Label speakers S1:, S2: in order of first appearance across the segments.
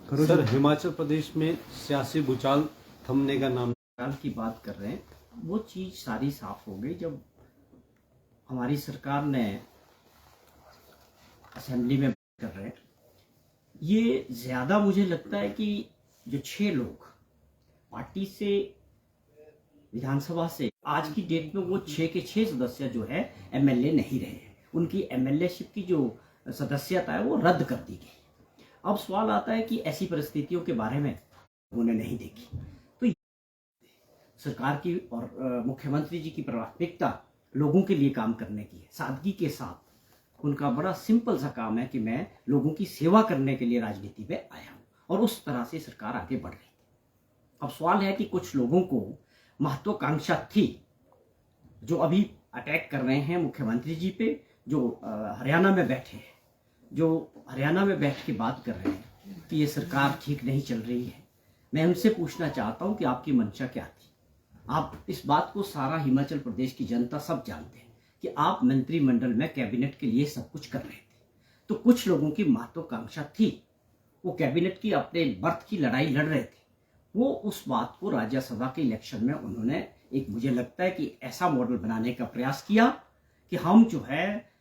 S1: Sir, Himachal Pradesh में सियासी भूचाल थमने का नाम
S2: की बात कर रहे हैं, वो चीज़ सारी साफ हो गई जब हमारी सरकार ने असेंबली में कर रहे हैं। ये ज़्यादा मुझे लगता है कि जो 6 लोग पार्टी से विधानसभा से आज की डेट में वो 6 के 6 सदस्य जो है एमएलए नहीं रहे हैं। उनकी एमएलएशिप की जो सदस्यता है वो रद्द कर दी गई। अब सवाल आता है कि ऐसी परिस्थितियों के बारे में उन्होंने नहीं देखी। तो सरकार की और मुख्यमंत्री जी की प्राथमिकता लोगों के लिए काम करने की है। सादगी के साथ उनका बड़ा सिंपल सा काम है कि मैं लोगों की सेवा करने के लिए राजनीति में आया हूँ, और उस तरह से सरकार आगे बढ़ रही थी। अब सवाल है कि कुछ लोगों को महत्वाकांक्षा थी जो अभी अटैक कर रहे हैं मुख्यमंत्री जी पे, जो हरियाणा में बैठे हैं, जो हरियाणा में बैठ के बात कर रहे हैं कि ये सरकार ठीक नहीं चल रही है। मैं उनसे पूछना चाहता हूं कि आपकी मंशा क्या थी। आप इस बात को सारा हिमाचल प्रदेश की जनता सब जानते हैं कि आप मंत्रिमंडल में कैबिनेट के लिए सब कुछ कर रहे थे। तो कुछ लोगों की महत्वाकांक्षा थी, वो कैबिनेट की अपने बर्थ की लड़ाई लड़ रहे थे। वो उस बात को राज्यसभा के इलेक्शन में उन्होंने एक, मुझे लगता है कि ऐसा मॉडल बनाने का प्रयास किया कि हम जो है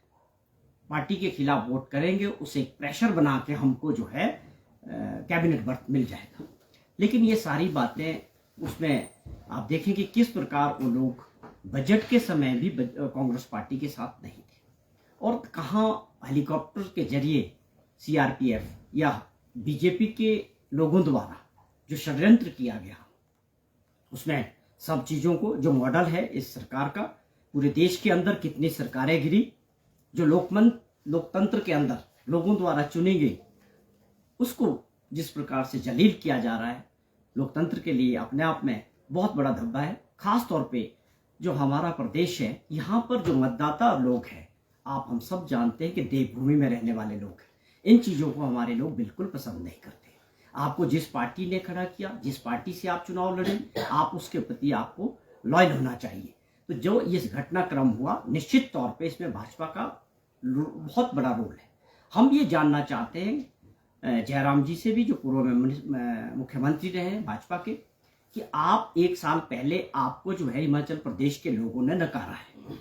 S2: पार्टी के खिलाफ वोट करेंगे, उसे एक प्रेशर बना के हमको जो है कैबिनेट बर्थ मिल जाएगा। लेकिन ये सारी बातें उसमें आप देखें कि किस प्रकार वो लोग बजट के समय भी कांग्रेस पार्टी के साथ नहीं थे, और कहाँ हेलीकॉप्टर के जरिए सीआरपीएफ या बीजेपी के लोगों द्वारा जो षड्यंत्र किया गया, उसमें सब चीज़ों को जो मॉडल है इस सरकार का, पूरे देश के अंदर कितनी सरकारें गिरी, जो लोकतंत्र के अंदर लोगों द्वारा चुनी गई, उसको जिस प्रकार से जलील किया जा रहा है, लोकतंत्र के लिए अपने आप में बहुत बड़ा धब्बा है। खास तौर पे जो हमारा प्रदेश है, यहाँ पर जो मतदाता लोग हैं, आप हम सब जानते हैं कि देवभूमि में रहने वाले लोग हैं। इन चीज़ों को हमारे लोग बिल्कुल पसंद नहीं करते। आपको जिस पार्टी ने खड़ा किया, जिस पार्टी से आप चुनाव लड़े, आप उसके प्रति आपको लॉयल होना चाहिए। तो जो ये घटनाक्रम हुआ, निश्चित तौर पे इसमें भाजपा का बहुत बड़ा रोल है। हम ये जानना चाहते हैं जयराम जी से भी, जो पूर्व में मुख्यमंत्री रहे हैं भाजपा के, कि आप 1 साल पहले आपको जो है हिमाचल प्रदेश के लोगों ने नकारा है।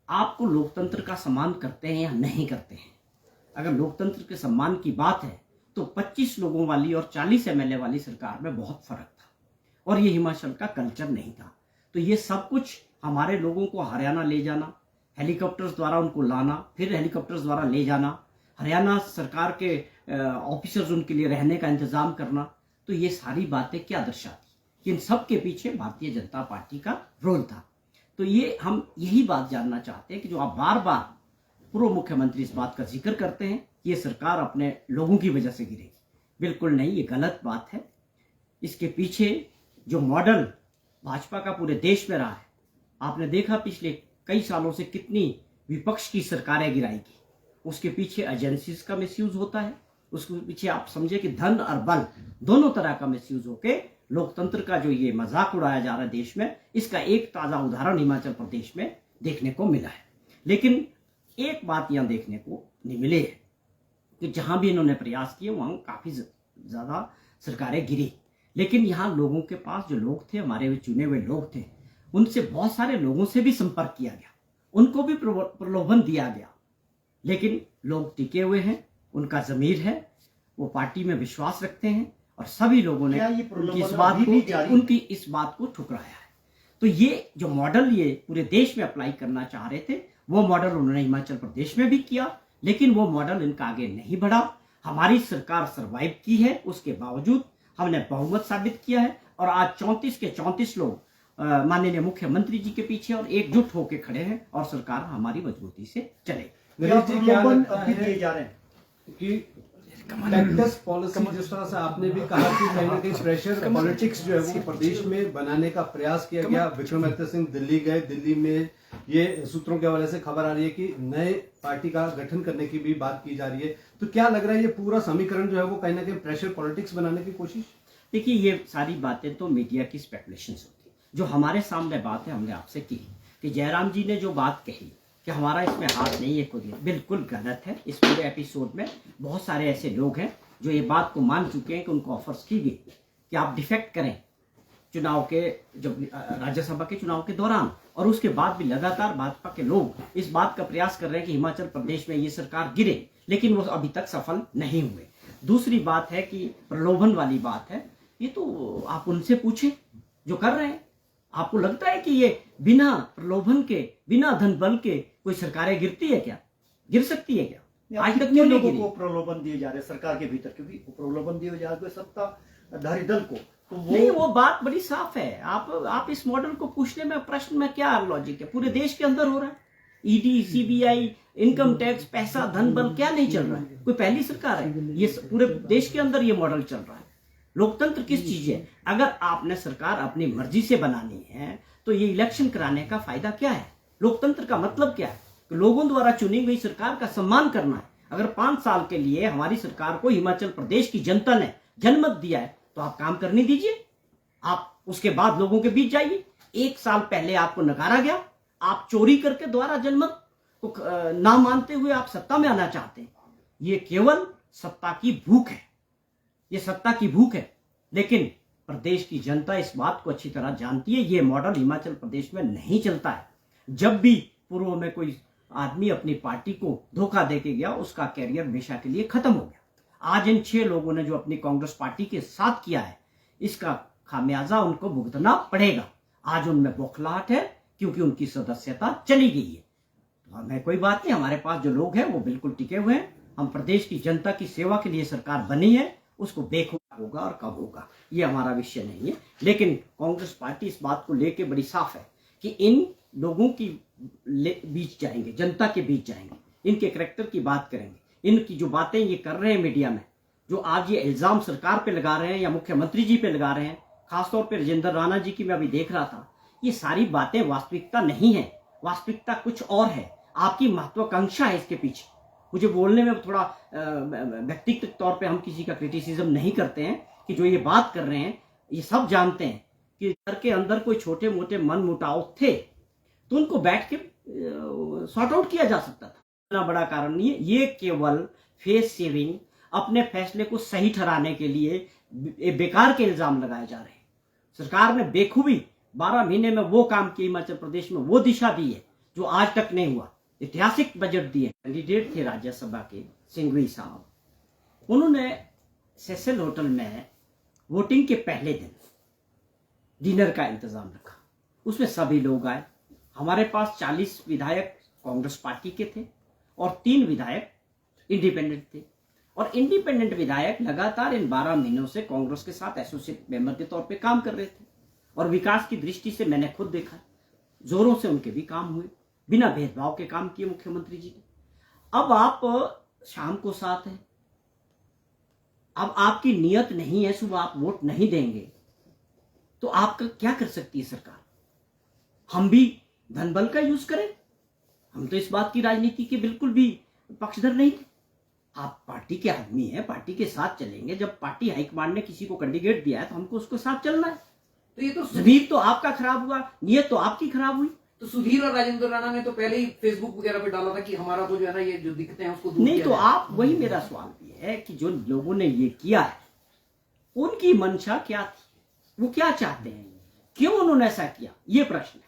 S2: आपको लोकतंत्र का सम्मान करते हैं या नहीं करते हैं? अगर लोकतंत्र के सम्मान की बात है तो 25 लोगों वाली और 40 एमएलए वाली सरकार में बहुत फर्क था, और ये हिमाचल का कल्चर नहीं था। तो ये सब कुछ हमारे लोगों को हरियाणा ले जाना, हेलीकॉप्टर्स द्वारा उनको लाना, फिर हेलीकॉप्टर्स द्वारा ले जाना, हरियाणा सरकार के ऑफिसर्स उनके लिए रहने का इंतजाम करना, तो ये सारी बातें क्या दर्शाती? इन सब के पीछे भारतीय जनता पार्टी का रोल था। तो ये हम यही बात जानना चाहते हैं कि जो आप बार बार पूर्व मुख्यमंत्री इस बात का जिक्र करते हैं कि ये सरकार अपने लोगों की वजह से गिरेगी, बिल्कुल नहीं, ये गलत बात है। इसके पीछे जो मॉडल भाजपा का पूरे देश में रहा है, आपने देखा पिछले कई सालों से कितनी विपक्ष की सरकारें गिराई गई। उसके पीछे एजेंसीज का मिसयूज होता है, उसके पीछे आप समझे कि धन और बल दोनों तरह का मिसयूज होके लोकतंत्र का जो ये मजाक उड़ाया जा रहा है देश में, इसका एक ताजा उदाहरण हिमाचल प्रदेश में देखने को मिला है। लेकिन एक बात यहाँ देखने को नहीं मिली है कि जहां भी इन्होंने प्रयास किए वहां काफी ज्यादा सरकारें गिरी, लेकिन यहाँ लोगों के पास जो लोग थे, हमारे चुने हुए लोग थे, उनसे बहुत सारे लोगों से भी संपर्क किया गया, उनको भी प्रलोभन दिया गया, लेकिन लोग टिके हुए हैं, उनका ज़मीर है, वो पार्टी में विश्वास रखते हैं, और सभी लोगों ने उनकी इस बात को ठुकराया है। तो ये जो मॉडल ये पूरे देश में अप्लाई करना चाह रहे थे, वो मॉडल उन्होंने हिमाचल प्रदेश में भी किया, लेकिन वो मॉडल इनका आगे नहीं बढ़ा। हमारी सरकार सरवाइव की है, उसके बावजूद हमने बहुमत साबित किया है, और आज 34 के 34 लोग माननीय मुख्यमंत्री जी के पीछे और एकजुट होकर खड़े हैं, और सरकार हमारी मजबूती से चले।
S1: दिए जा रहे हैं कि टैक्स पॉलिसी, जिस तरह से आपने भी कहा कि कहीं ना कहीं प्रेशर पॉलिटिक्स जो है वो प्रदेश में बनाने का प्रयास किया गया। विक्रमादित्य सिंह दिल्ली गए, दिल्ली में ये सूत्रों के हवाले से खबर आ रही है कि नए पार्टी का गठन करने की भी बात की जा रही है। तो क्या लग रहा है ये पूरा समीकरण जो है वो कहीं ना कहीं प्रेशर पॉलिटिक्स बनाने की कोशिश?
S2: देखिए, ये सारी बातें तो मीडिया की स्पेकुलेशन होती है। जो हमारे सामने बात है, हमने आपसे की कि जयराम जी ने जो बात कही कि हमारा इसमें हाथ नहीं है, बिल्कुल गलत है। इस पूरे एपिसोड में बहुत सारे ऐसे लोग हैं जो ये बात को मान चुके हैं कि उनको ऑफर्स की गई कि आप डिफेक्ट करें चुनाव के, जब राज्यसभा के चुनाव के दौरान, और उसके बाद भी लगातार भाजपा के लोग इस बात का प्रयास कर रहे हैं कि हिमाचल प्रदेश में ये सरकार गिरे, लेकिन वो अभी तक सफल नहीं हुए। दूसरी बात है कि प्रलोभन वाली बात है, ये तो आप उनसे पूछें जो कर रहे हैं। आपको लगता है कि ये बिना प्रलोभन के, बिना धन बल के कोई सरकारें गिरती है क्या? गिर सकती है क्या? आज तक
S3: कितने
S2: क्यों नहीं
S3: लोगों
S2: गिरी?
S3: को प्रलोभन दिए जा रहे हैं सरकार के भीतर, क्योंकि प्रलोभन दिए जा रहे सत्ताधारी दल को, तो
S2: नहीं, वो बात बड़ी साफ है। आप इस मॉडल को पूछने में प्रश्न में क्या लॉजिक है? पूरे देश के अंदर हो रहा है, ईडी, सीबीआई, इनकम टैक्स, पैसा, धन बल, क्या नहीं चल रहा है? कोई पहली सरकार है? ये पूरे देश के अंदर ये मॉडल चल रहा है। लोकतंत्र किस चीज है? अगर आपने सरकार अपनी मर्जी से बनानी है तो ये इलेक्शन कराने का फायदा क्या है? लोकतंत्र का मतलब क्या है? कि लोगों द्वारा चुनी गई सरकार का सम्मान करना है। अगर 5 साल के लिए हमारी सरकार को हिमाचल प्रदेश की जनता ने जनमत दिया है तो आप काम करने दीजिए। आप उसके बाद लोगों के बीच जाइए। 1 साल पहले आपको नकारा गया, आप चोरी करके द्वारा जनमत को ना मानते हुए आप सत्ता में आना चाहते हैं। ये केवल सत्ता की भूख है, ये सत्ता की भूख है। लेकिन प्रदेश की जनता इस बात को अच्छी तरह जानती है, ये मॉडल हिमाचल प्रदेश में नहीं चलता है। जब भी पूर्व में कोई आदमी अपनी पार्टी को धोखा देके गया, उसका कैरियर हमेशा के लिए खत्म हो गया। आज इन 6 लोगों ने जो अपनी कांग्रेस पार्टी के साथ किया है, इसका खामियाजा उनको भुगतना पड़ेगा। आज उनमें बौखलाहट है क्योंकि उनकी सदस्यता चली गई है। तो हमें कोई बात नहीं, हमारे पास जो लोग हैं वो बिल्कुल टिके हुए हैं। हम प्रदेश की जनता की सेवा के लिए सरकार बनी है, उसको देखो होगा और कब होगा ये हमारा विषय नहीं है। लेकिन कांग्रेस पार्टी इस बात को लेके बड़ी साफ है कि इन लोगों की बीच जाएंगे, जनता के बीच जाएंगे, इनके करैक्टर की बात करेंगे, इनकी जो बातें ये कर रहे हैं मीडिया में, जो आज ये इल्जाम सरकार पे लगा रहे हैं या मुख्यमंत्री जी पे लगा रहे हैं, खासतौर पे राजेंद्र राणा जी की मैं अभी देख रहा था, ये सारी बातें वास्तविकता नहीं है। वास्तविकता कुछ और है। आपकी महत्वाकांक्षा है इसके पीछे। मुझे बोलने में थोड़ा व्यक्तिगत तौर पे हम किसी का क्रिटिसिज्म नहीं करते हैं कि जो ये बात कर रहे हैं, ये सब जानते हैं कि घर के अंदर कोई छोटे मोटे मन मुटाव थे तो उनको बैठ के सॉर्ट आउट किया जा सकता था। इतना बड़ा कारण नहीं है। ये केवल फेस सेविंग, अपने फैसले को सही ठहराने के लिए बेकार के इल्जाम लगाए जा रहे हैं। सरकार ने बेखूबी 12 महीने में वो काम किया, हिमाचल प्रदेश में वो दिशा दी है जो आज तक नहीं हुआ। ऐतिहासिक बजट दिए। कैंडिडेट थे राज्यसभा के सिंघवी साहब, उन्होंने सेसल होटल में वोटिंग के पहले दिन डिनर का इंतजाम रखा। उसमें सभी लोग आए। हमारे पास 40 विधायक कांग्रेस पार्टी के थे और 3 विधायक इंडिपेंडेंट थे। और इंडिपेंडेंट विधायक लगातार इन 12 महीनों से कांग्रेस के साथ एसोसिएट मेंबर के तौर पे काम कर रहे थे। और विकास की दृष्टि से मैंने खुद देखा, जोरों से उनके भी काम हुए, बिना भेदभाव के काम किए मुख्यमंत्री जी ने। अब आप शाम को साथ हैं, अब आपकी नियत नहीं है, सुबह आप वोट नहीं देंगे तो आपका क्या कर सकती है सरकार? हम भी धन बल का यूज करें? हम तो इस बात की राजनीति के बिल्कुल भी पक्षधर नहीं थे। आप पार्टी के आदमी हैं, पार्टी के साथ चलेंगे। जब पार्टी हाईकमांड ने किसी को कैंडिडेट दिया है तो हमको उसके साथ चलना है।
S4: तो ये तो
S2: जमीर तो आपका खराब हुआ, नियत तो आपकी खराब हुई।
S4: तो सुधीर और राजेंद्र राणा ने तो पहले ही फेसबुक वगैरह पे डाला था कि हमारा तो जो है ना ये जो दिक्कतें हैं उसको दूर
S2: नहीं,
S4: किया
S2: तो
S4: जाए।
S2: आप, वही मेरा सवाल भी है कि जो लोगों ने ये किया है उनकी मंशा क्या थी, वो क्या चाहते हैं, क्यों उन्होंने ऐसा किया, ये प्रश्न है।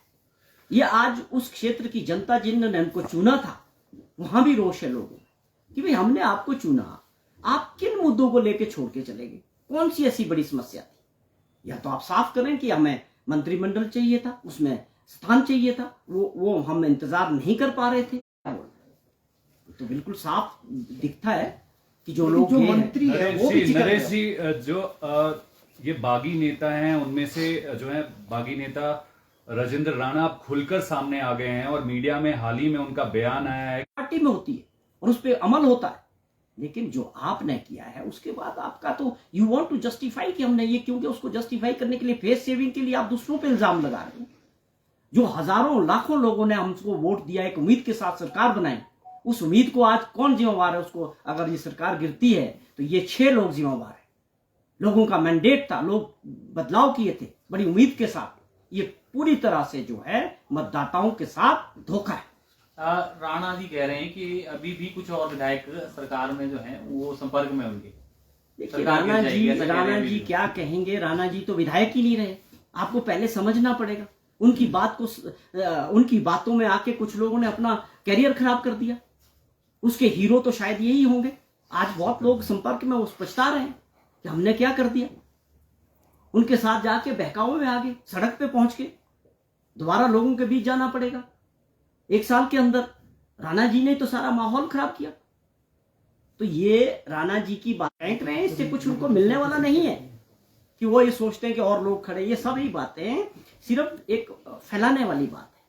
S2: ये आज उस क्षेत्र की जनता जिन्होंने उनको चुना था, वहां भी रोष है लोगों कि भाई हमने आपको चुना, आप किन मुद्दों को लेकर छोड़ के चले गए? कौन सी ऐसी बड़ी समस्या थी? या तो आप साफ करें कि हमें मंत्रिमंडल चाहिए था, उसमें स्थान चाहिए था, वो हम इंतजार नहीं कर पा रहे थे। तो बिल्कुल साफ दिखता है कि जो लोग
S3: जो
S2: ये हैं,
S3: मंत्री है वो भी
S5: नरेश जी, जो ये बागी नेता हैं, उनमें से जो है बागी नेता राजेंद्र राणा अब खुलकर सामने आ गए हैं और मीडिया में हाल ही में उनका बयान आया है।
S2: पार्टी में होती है और उस पर अमल होता है। लेकिन जो आपने किया है उसके बाद आपका तो यू वांट टू जस्टिफाई कि हमने ये, क्योंकि उसको जस्टिफाई करने के लिए, फेस सेविंग के लिए आप दूसरों पे इल्जाम लगा रहे हैं। जो हजारों लाखों लोगों ने हमको वोट दिया, एक उम्मीद के साथ सरकार बनाई, उस उम्मीद को आज कौन जिम्मेवार है? उसको अगर ये सरकार गिरती है तो ये 6 लोग जिम्मेवार है। लोगों का मैंडेट था, लोग बदलाव किए थे बड़ी उम्मीद के साथ। ये पूरी तरह से जो है मतदाताओं के साथ धोखा है।
S6: राणा जी कह रहे हैं कि अभी भी कुछ और विधायक सरकार में जो हैं वो संपर्क में होंगे।
S2: देखिए राणा जी क्या कहेंगे, राणा जी तो विधायक ही नहीं रहे। आपको पहले समझना पड़ेगा। उनकी बातों में आके कुछ लोगों ने अपना कैरियर खराब कर दिया। उसके हीरो तो शायद यही होंगे। आज बहुत लोग संपर्क में उस पछता रहे हैं कि हमने क्या कर दिया। उनके साथ जाके बहकावे में आ गए, सड़क पे पहुंच के दोबारा लोगों के बीच जाना पड़ेगा। 1 साल के अंदर राणा जी ने तो सारा माहौल खराब किया। तो ये राणा जी की बात फेंक रहे हैं, इससे कुछ उनको मिलने वाला नहीं है कि वो ये सोचते हैं कि और लोग खड़े। ये सभी बातें सिर्फ एक फैलाने वाली बात है,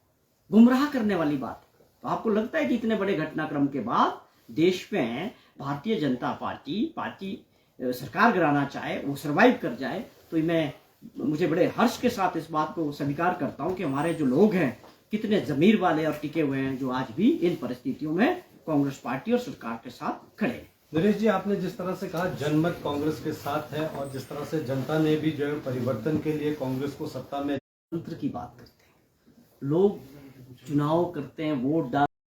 S2: गुमराह करने वाली बात है। तो आपको लगता है कि इतने बड़े घटनाक्रम के बाद देश में भारतीय जनता पार्टी सरकार गिराना चाहे, वो सरवाइव कर जाए, तो मुझे बड़े हर्ष के साथ इस बात को स्वीकार करता हूं कि हमारे जो लोग हैं कितने जमीर वाले और टिके हुए हैं, जो आज भी इन परिस्थितियों में कांग्रेस पार्टी और सरकार के साथ खड़े हैं।
S1: नरेश जी, आपने जिस तरह से कहा जनमत कांग्रेस के साथ है और जिस तरह से जनता ने भी जो है परिवर्तन के लिए कांग्रेस को सत्ता में
S2: तंत्र की बात करते हैं, लोग चुनाव करते हैं, वोट डाल